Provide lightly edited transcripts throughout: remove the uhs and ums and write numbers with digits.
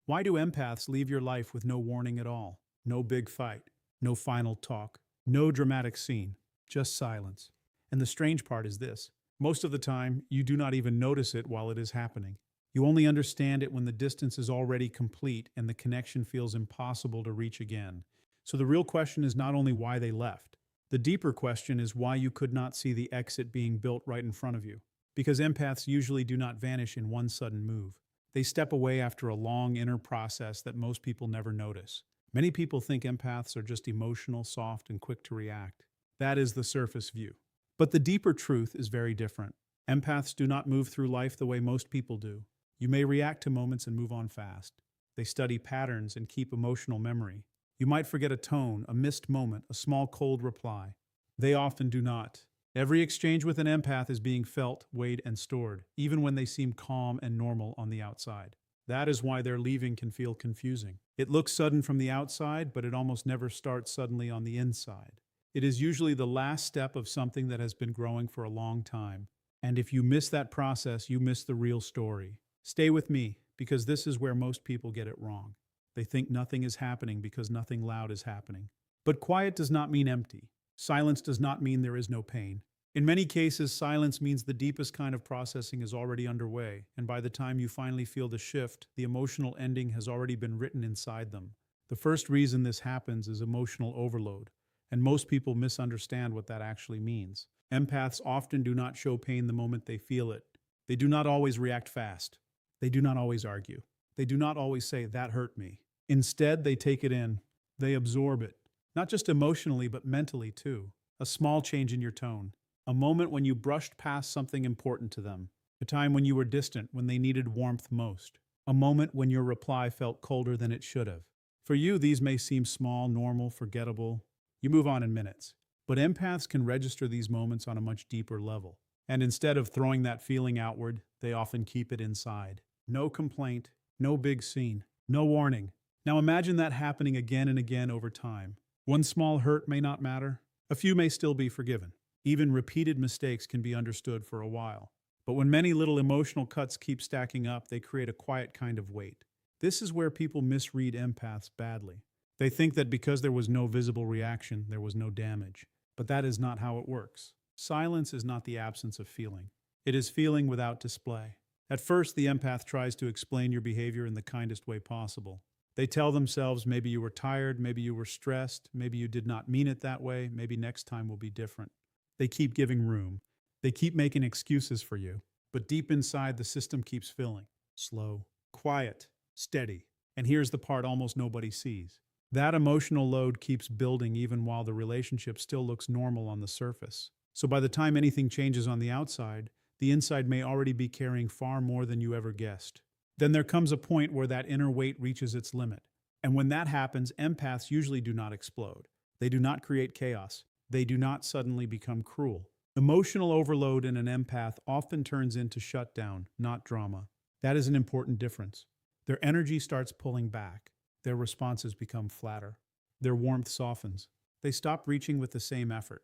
Why do empaths leave your life with no warning at all? No big fight, no final talk, no dramatic scene, just silence. And the strange part is this: most of the time, you do not even notice it while it is happening. You only understand it when the distance is already complete and the connection feels impossible to reach again. So the real question is not only why they left. The deeper question is why you could not see the exit being built right in front of you. Because empaths usually do not vanish in one sudden move. They step away after a long inner process that most people never notice. Many people think empaths are just emotional, soft, and quick to react. That is the surface view. But the deeper truth is very different. Empaths do not move through life the way most people do. You may react to moments and move on fast. They study patterns and keep emotional memory. You might forget a tone, a missed moment, a small cold reply. They often do not. Every exchange with an empath is being felt, weighed, and stored, even when they seem calm and normal on the outside. That is why their leaving can feel confusing. It looks sudden from the outside, but it almost never starts suddenly on the inside. It is usually the last step of something that has been growing for a long time. And if you miss that process, you miss the real story. Stay with me, because this is where most people get it wrong. They think nothing is happening because nothing loud is happening. But quiet does not mean empty. Silence does not mean there is no pain. In many cases, silence means the deepest kind of processing is already underway, and by the time you finally feel the shift, the emotional ending has already been written inside them. The first reason this happens is emotional overload, and most people misunderstand what that actually means. Empaths often do not show pain the moment they feel it. They do not always react fast. They do not always argue. They do not always say, "That hurt me." Instead, they take it in. They absorb it. Not just emotionally, but mentally too. A small change in your tone. A moment when you brushed past something important to them. A time when you were distant, when they needed warmth most. A moment when your reply felt colder than it should have. For you, these may seem small, normal, forgettable. You move on in minutes. But empaths can register these moments on a much deeper level. And instead of throwing that feeling outward, they often keep it inside. No complaint, no big scene, no warning. Now imagine that happening again and again over time. One small hurt may not matter. A few may still be forgiven. Even repeated mistakes can be understood for a while. But when many little emotional cuts keep stacking up, they create a quiet kind of weight. This is where people misread empaths badly. They think that because there was no visible reaction, there was no damage. But that is not how it works. Silence is not the absence of feeling. It is feeling without display. At first, the empath tries to explain your behavior in the kindest way possible. They tell themselves maybe you were tired, maybe you were stressed, maybe you did not mean it that way, maybe next time will be different. They keep giving room. They keep making excuses for you. But deep inside, the system keeps filling. Slow, quiet, steady. And here's the part almost nobody sees. That emotional load keeps building even while the relationship still looks normal on the surface. So by the time anything changes on the outside, the inside may already be carrying far more than you ever guessed. Then there comes a point where that inner weight reaches its limit. And when that happens, empaths usually do not explode. They do not create chaos. They do not suddenly become cruel. Emotional overload in an empath often turns into shutdown, not drama. That is an important difference. Their energy starts pulling back. Their responses become flatter. Their warmth softens. They stop reaching with the same effort.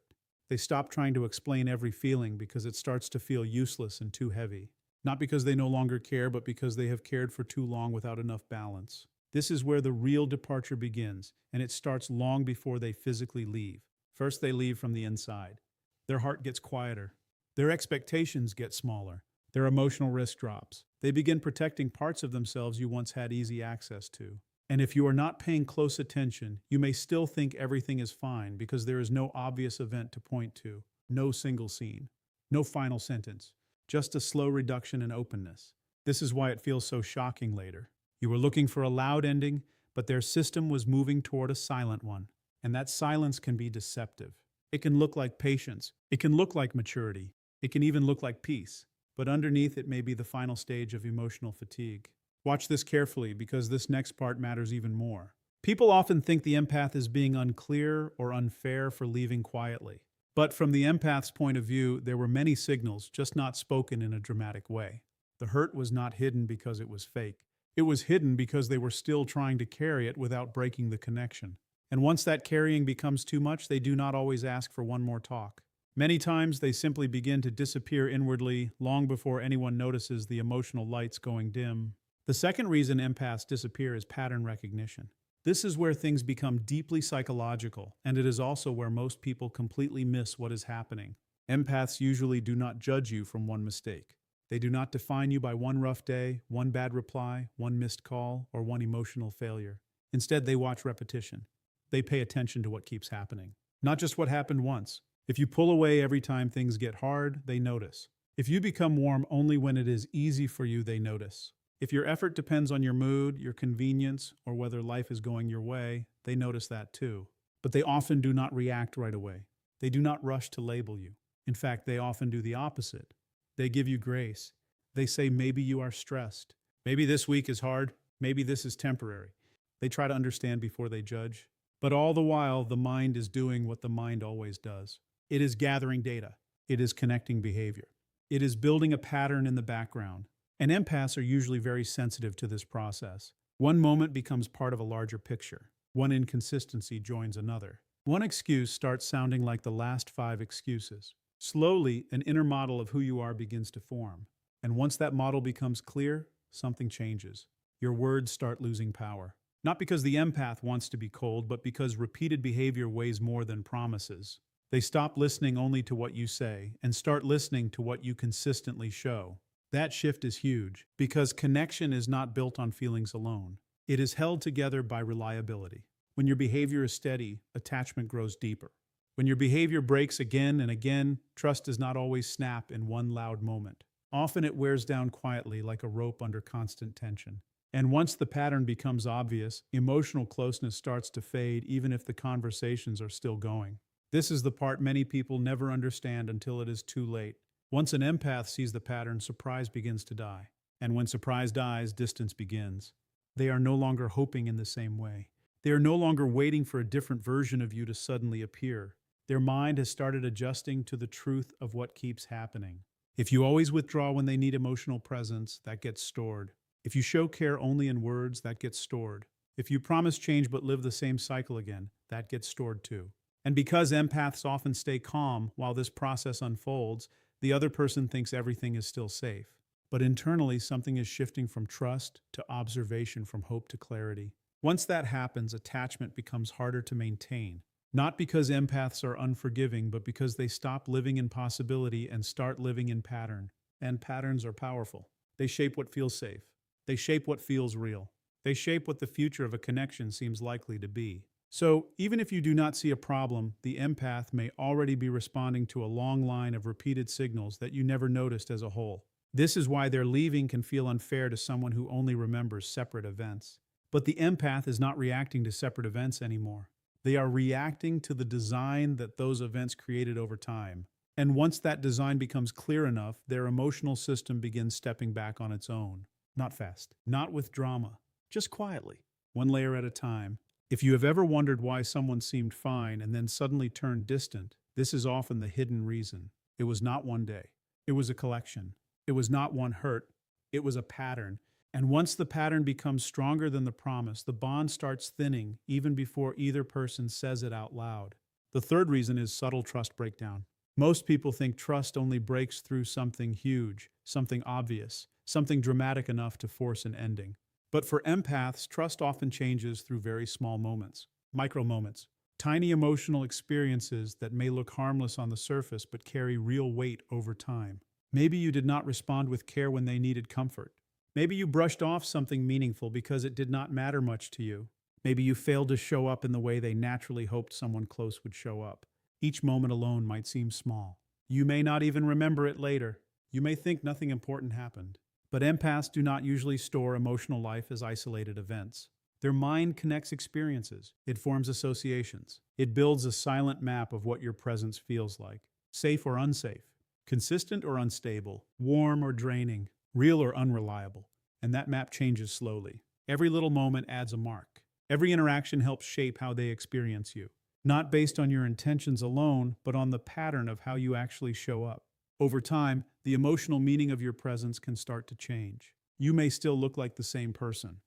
They stop trying to explain every feeling because it starts to feel useless and too heavy. Not because they no longer care, but because they have cared for too long without enough balance. This is where the real departure begins, and it starts long before they physically leave. First, they leave from the inside. Their heart gets quieter. Their expectations get smaller. Their emotional risk drops. They begin protecting parts of themselves you once had easy access to. And if you are not paying close attention, you may still think everything is fine because there is no obvious event to point to, no single scene, no final sentence, just a slow reduction in openness. This is why it feels so shocking later. You were looking for a loud ending, but their system was moving toward a silent one. And that silence can be deceptive. It can look like patience. It can look like maturity. It can even look like peace. But underneath it may be the final stage of emotional fatigue. Watch this carefully because this next part matters even more. People often think the empath is being unclear or unfair for leaving quietly. But from the empath's point of view, there were many signals, just not spoken in a dramatic way. The hurt was not hidden because it was fake. It was hidden because they were still trying to carry it without breaking the connection. And once that carrying becomes too much, they do not always ask for one more talk. Many times, they simply begin to disappear inwardly long before anyone notices the emotional lights going dim. The second reason empaths disappear is pattern recognition. This is where things become deeply psychological, and it is also where most people completely miss what is happening. Empaths usually do not judge you from one mistake. They do not define you by one rough day, one bad reply, one missed call, or one emotional failure. Instead, they watch repetition. They pay attention to what keeps happening, not just what happened once. If you pull away every time things get hard, they notice. If you become warm only when it is easy for you, they notice. If your effort depends on your mood, your convenience, or whether life is going your way, they notice that too. But they often do not react right away. They do not rush to label you. In fact, they often do the opposite. They give you grace. They say maybe you are stressed. Maybe this week is hard. Maybe this is temporary. They try to understand before they judge. But all the while, the mind is doing what the mind always does. It is gathering data. It is connecting behavior. It is building a pattern in the background. And empaths are usually very sensitive to this process. One moment becomes part of a larger picture. One inconsistency joins another. One excuse starts sounding like the last 5 excuses. Slowly, an inner model of who you are begins to form. And once that model becomes clear, something changes. Your words start losing power. Not because the empath wants to be cold, but because repeated behavior weighs more than promises. They stop listening only to what you say and start listening to what you consistently show. That shift is huge because connection is not built on feelings alone. It is held together by reliability. When your behavior is steady, attachment grows deeper. When your behavior breaks again and again, trust does not always snap in one loud moment. Often it wears down quietly like a rope under constant tension. And once the pattern becomes obvious, emotional closeness starts to fade even if the conversations are still going. This is the part many people never understand until it is too late. Once an empath sees the pattern, surprise begins to die. And when surprise dies, distance begins. They are no longer hoping in the same way. They are no longer waiting for a different version of you to suddenly appear. Their mind has started adjusting to the truth of what keeps happening. If you always withdraw when they need emotional presence, that gets stored. If you show care only in words, that gets stored. If you promise change but live the same cycle again, that gets stored too. And because empaths often stay calm while this process unfolds, the other person thinks everything is still safe. But internally, something is shifting from trust to observation, from hope to clarity. Once that happens, attachment becomes harder to maintain. Not because empaths are unforgiving, but because they stop living in possibility and start living in pattern. And patterns are powerful. They shape what feels safe. They shape what feels real. They shape what the future of a connection seems likely to be. So, even if you do not see a problem, the empath may already be responding to a long line of repeated signals that you never noticed as a whole. This is why their leaving can feel unfair to someone who only remembers separate events. But the empath is not reacting to separate events anymore. They are reacting to the design that those events created over time. And once that design becomes clear enough, their emotional system begins stepping back on its own. Not fast, not with drama, just quietly, one layer at a time. If you have ever wondered why someone seemed fine and then suddenly turned distant, this is often the hidden reason. It was not one day. It was a collection. It was not one hurt. It was a pattern. And once the pattern becomes stronger than the promise, the bond starts thinning even before either person says it out loud. The third reason is subtle trust breakdown. Most people think trust only breaks through something huge, something obvious, something dramatic enough to force an ending. But for empaths, trust often changes through very small moments, micro moments, tiny emotional experiences that may look harmless on the surface but carry real weight over time. Maybe you did not respond with care when they needed comfort. Maybe you brushed off something meaningful because it did not matter much to you. Maybe you failed to show up in the way they naturally hoped someone close would show up. Each moment alone might seem small. You may not even remember it later. You may think nothing important happened. But empaths do not usually store emotional life as isolated events. Their mind connects experiences. It forms associations. It builds a silent map of what your presence feels like. Safe or unsafe. Consistent or unstable. Warm or draining. Real or unreliable. And that map changes slowly. Every little moment adds a mark. Every interaction helps shape how they experience you. Not based on your intentions alone, but on the pattern of how you actually show up. Over time, the emotional meaning of your presence can start to change. You may still look like the same person.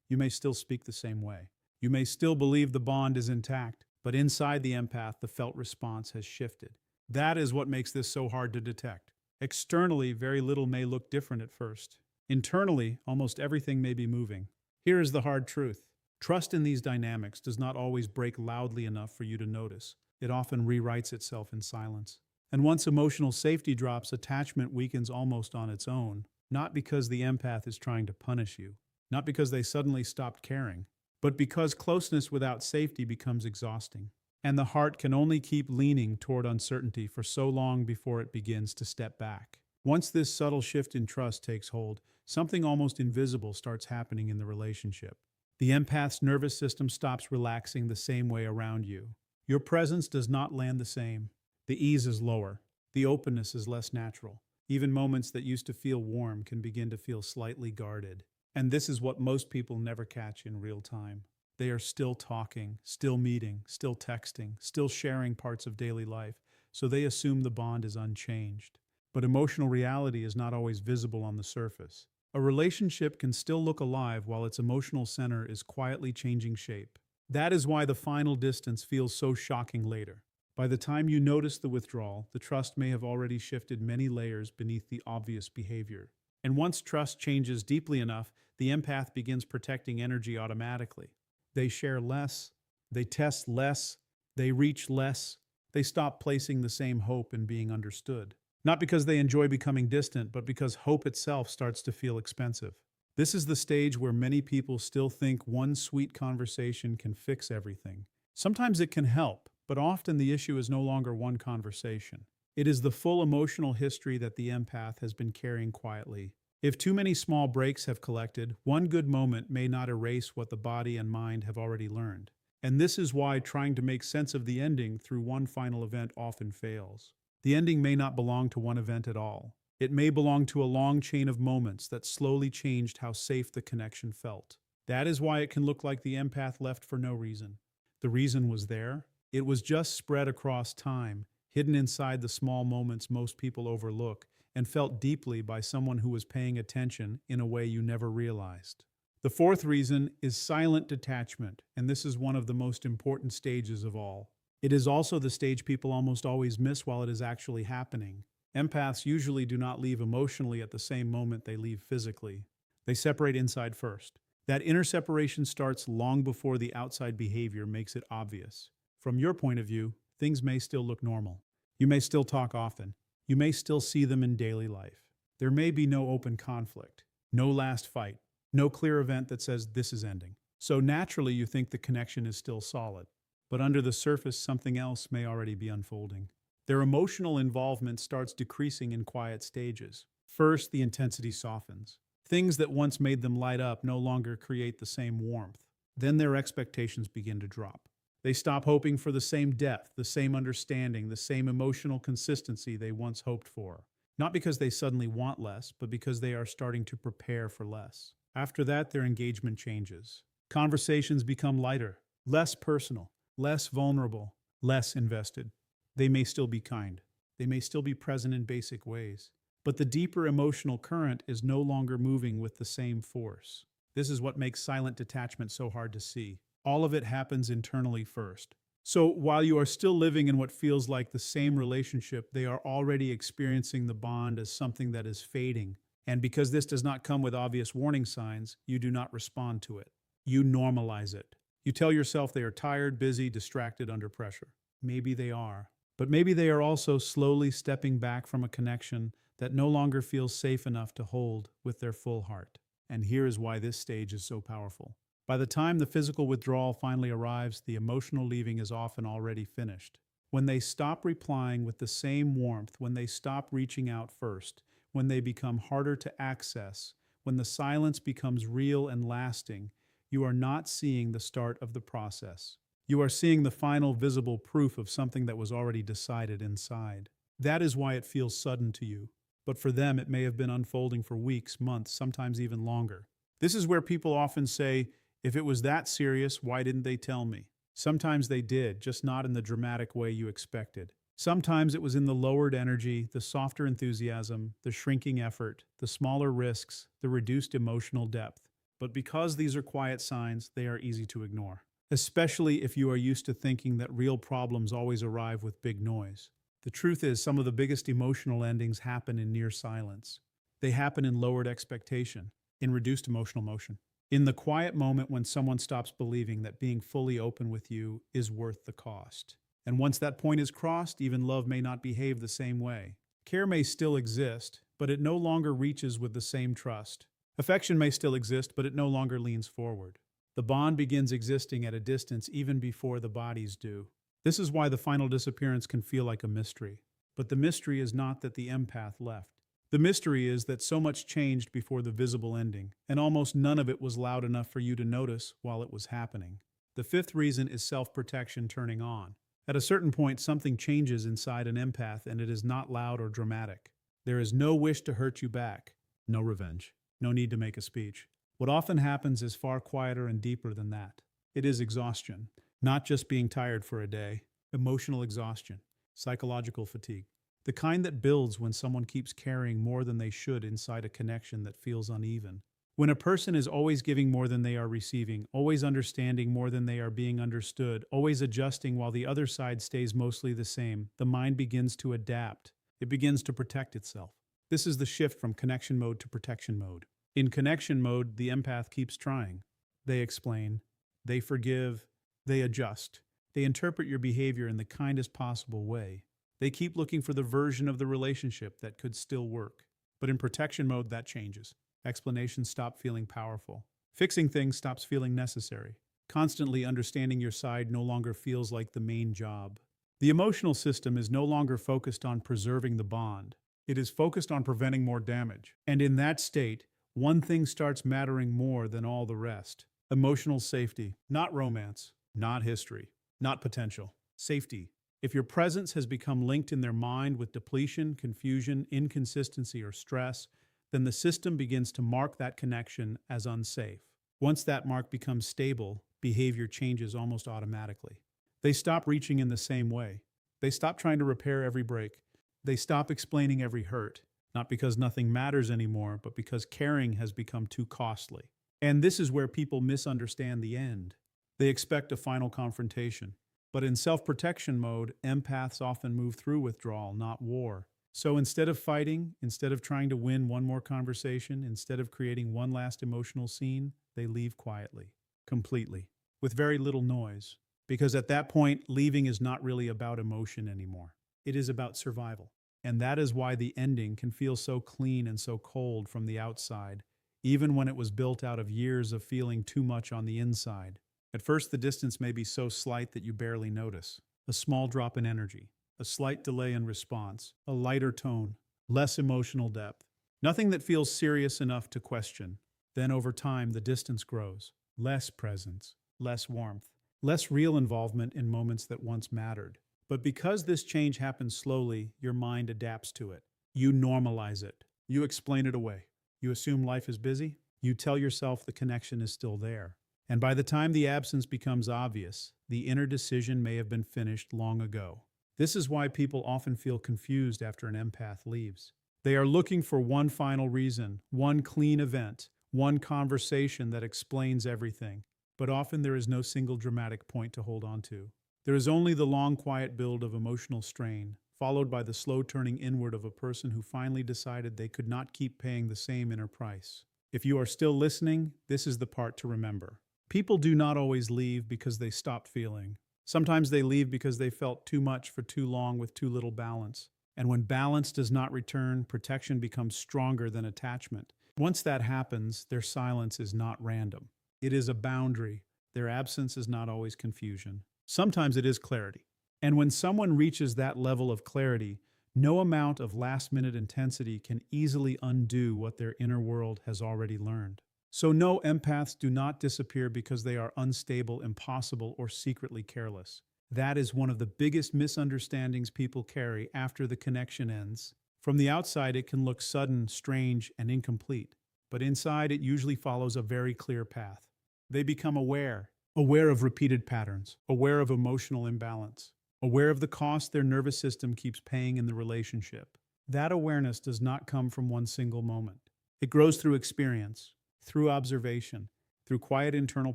You may still speak the same way. You may still believe the bond is intact, but inside the empath, the felt response has shifted. That is what makes this so hard to detect. Externally, very little may look different at first. Internally, almost everything may be moving. Here is the hard truth. Trust in these dynamics does not always break loudly enough for you to notice. It often rewrites itself in silence. And once emotional safety drops, attachment weakens almost on its own, not because the empath is trying to punish you, not because they suddenly stopped caring, but because closeness without safety becomes exhausting. And the heart can only keep leaning toward uncertainty for so long before it begins to step back. Once this subtle shift in trust takes hold, something almost invisible starts happening in the relationship. The empath's nervous system stops relaxing the same way around you. Your presence does not land the same. The ease is lower. The openness is less natural. Even moments that used to feel warm can begin to feel slightly guarded. And this is what most people never catch in real time. They are still talking, still meeting, still texting, still sharing parts of daily life, so they assume the bond is unchanged. But emotional reality is not always visible on the surface. A relationship can still look alive while its emotional center is quietly changing shape. That is why the final distance feels so shocking later. By the time you notice the withdrawal, the trust may have already shifted many layers beneath the obvious behavior. And once trust changes deeply enough, the empath begins protecting energy automatically. They share less, they test less, they reach less, they stop placing the same hope in being understood. Not because they enjoy becoming distant, but because hope itself starts to feel expensive. This is the stage where many people still think one sweet conversation can fix everything. Sometimes it can help, but often the issue is no longer one conversation. It is the full emotional history that the empath has been carrying quietly. If too many small breaks have collected, one good moment may not erase what the body and mind have already learned. And this is why trying to make sense of the ending through one final event often fails. The ending may not belong to one event at all. It may belong to a long chain of moments that slowly changed how safe the connection felt. That is why it can look like the empath left for no reason. The reason was there. It was just spread across time, hidden inside the small moments most people overlook, and felt deeply by someone who was paying attention in a way you never realized. The fourth reason is silent detachment, and this is one of the most important stages of all. It is also the stage people almost always miss while it is actually happening. Empaths usually do not leave emotionally at the same moment they leave physically. They separate inside first. That inner separation starts long before the outside behavior makes it obvious. From your point of view, things may still look normal. You may still talk often. You may still see them in daily life. There may be no open conflict, no last fight, no clear event that says this is ending. So naturally you think the connection is still solid. But under the surface, something else may already be unfolding. Their emotional involvement starts decreasing in quiet stages. First, the intensity softens. Things that once made them light up no longer create the same warmth. Then their expectations begin to drop. They stop hoping for the same depth, the same understanding, the same emotional consistency they once hoped for. Not because they suddenly want less, but because they are starting to prepare for less. After that, their engagement changes. Conversations become lighter, less personal, less vulnerable, less invested. They may still be kind. They may still be present in basic ways. But the deeper emotional current is no longer moving with the same force. This is what makes silent detachment so hard to see. All of it happens internally first. So while you are still living in what feels like the same relationship, they are already experiencing the bond as something that is fading. And because this does not come with obvious warning signs, you do not respond to it. You normalize it. You tell yourself they are tired, busy, distracted, under pressure. Maybe they are. But maybe they are also slowly stepping back from a connection that no longer feels safe enough to hold with their full heart. And here is why this stage is so powerful. By the time the physical withdrawal finally arrives, the emotional leaving is often already finished. When they stop replying with the same warmth, when they stop reaching out first, when they become harder to access, when the silence becomes real and lasting, you are not seeing the start of the process. You are seeing the final visible proof of something that was already decided inside. That is why it feels sudden to you. But for them, it may have been unfolding for weeks, months, sometimes even longer. This is where people often say, if it was that serious, why didn't they tell me? Sometimes they did, just not in the dramatic way you expected. Sometimes it was in the lowered energy, the softer enthusiasm, the shrinking effort, the smaller risks, the reduced emotional depth. But because these are quiet signs, they are easy to ignore. Especially if you are used to thinking that real problems always arrive with big noise. The truth is, some of the biggest emotional endings happen in near silence. They happen in lowered expectation, in reduced emotional motion. In the quiet moment when someone stops believing that being fully open with you is worth the cost. And once that point is crossed, even love may not behave the same way. Care may still exist, but it no longer reaches with the same trust. Affection may still exist, but it no longer leans forward. The bond begins existing at a distance even before the bodies do. This is why the final disappearance can feel like a mystery. But the mystery is not that the empath left. The mystery is that so much changed before the visible ending, and almost none of it was loud enough for you to notice while it was happening. The fifth reason is self-protection turning on. At a certain point, something changes inside an empath, and it is not loud or dramatic. There is no wish to hurt you back, no revenge, no need to make a speech. What often happens is far quieter and deeper than that. It is exhaustion, not just being tired for a day, emotional exhaustion, psychological fatigue. The kind that builds when someone keeps carrying more than they should inside a connection that feels uneven. When a person is always giving more than they are receiving, always understanding more than they are being understood, always adjusting while the other side stays mostly the same, the mind begins to adapt. It begins to protect itself. This is the shift from connection mode to protection mode. In connection mode, the empath keeps trying. They explain, they forgive, they adjust. They interpret your behavior in the kindest possible way. They keep looking for the version of the relationship that could still work. But in protection mode, that changes. Explanations stop feeling powerful. Fixing things stops feeling necessary. Constantly understanding your side no longer feels like the main job. The emotional system is no longer focused on preserving the bond. It is focused on preventing more damage. And in that state, one thing starts mattering more than all the rest. Emotional safety, not romance, not history, not potential. Safety. If your presence has become linked in their mind with depletion, confusion, inconsistency, or stress, then the system begins to mark that connection as unsafe. Once that mark becomes stable, behavior changes almost automatically. They stop reaching in the same way. They stop trying to repair every break. They stop explaining every hurt, not because nothing matters anymore, but because caring has become too costly. And this is where people misunderstand the end. They expect a final confrontation. But in self-protection mode, empaths often move through withdrawal, not war. So instead of fighting, instead of trying to win one more conversation, instead of creating one last emotional scene, they leave quietly, completely, with very little noise. Because at that point, leaving is not really about emotion anymore. It is about survival. And that is why the ending can feel so clean and so cold from the outside, even when it was built out of years of feeling too much on the inside. At first, the distance may be so slight that you barely notice. A small drop in energy, a slight delay in response, a lighter tone, less emotional depth. Nothing that feels serious enough to question. Then over time, the distance grows. Less presence, less warmth, less real involvement in moments that once mattered. But because this change happens slowly, your mind adapts to it. You normalize it. You explain it away. You assume life is busy. You tell yourself the connection is still there. And by the time the absence becomes obvious, the inner decision may have been finished long ago. This is why people often feel confused after an empath leaves. They are looking for one final reason, one clean event, one conversation that explains everything. But often there is no single dramatic point to hold on to. There is only the long, quiet build of emotional strain, followed by the slow turning inward of a person who finally decided they could not keep paying the same inner price. If you are still listening, this is the part to remember. People do not always leave because they stopped feeling. Sometimes they leave because they felt too much for too long with too little balance. And when balance does not return, protection becomes stronger than attachment. Once that happens, their silence is not random. It is a boundary. Their absence is not always confusion. Sometimes it is clarity. And when someone reaches that level of clarity, no amount of last-minute intensity can easily undo what their inner world has already learned. So no, empaths do not disappear because they are unstable, impossible, or secretly careless. That is one of the biggest misunderstandings people carry after the connection ends. From the outside, it can look sudden, strange, and incomplete. But inside, it usually follows a very clear path. They become aware of repeated patterns, aware of emotional imbalance, aware of the cost their nervous system keeps paying in the relationship. That awareness does not come from one single moment. It grows through experience, through observation, through quiet internal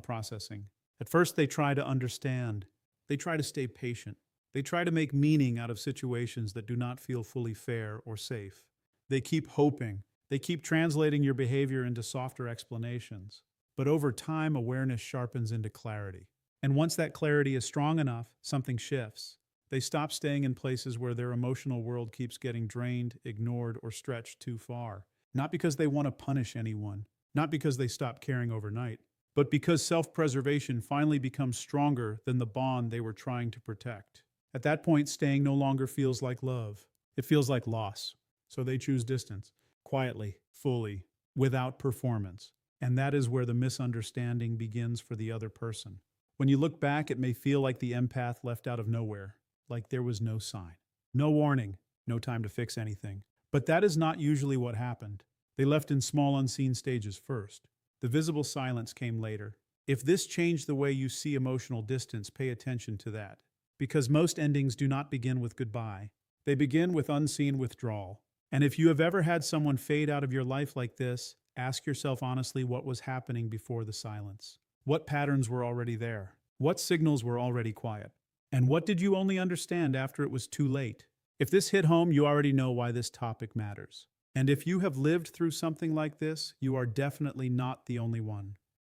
processing. At first, they try to understand. They try to stay patient. They try to make meaning out of situations that do not feel fully fair or safe. They keep hoping, They keep translating your behavior into softer explanations. But over time, awareness sharpens into clarity. And once that clarity is strong enough, something shifts. They stop staying in places where their emotional world keeps getting drained, ignored, or stretched too far. Not because they want to punish anyone, not because they stop caring overnight, but because self-preservation finally becomes stronger than the bond they were trying to protect. At that point, staying no longer feels like love. It feels like loss. So they choose distance, quietly, fully, without performance. And that is where the misunderstanding begins for the other person. When you look back, it may feel like the empath left out of nowhere, like there was no sign, no warning, no time to fix anything. But that is not usually what happened. They left in small unseen stages first. The visible silence came later. If this changed the way you see emotional distance, pay attention to that. Because most endings do not begin with goodbye. They begin with unseen withdrawal. And if you have ever had someone fade out of your life like this, ask yourself honestly what was happening before the silence. What patterns were already there? What signals were already quiet? And what did you only understand after it was too late? If this hit home, you already know why this topic matters. And if you have lived through something like this, you are definitely not the only one.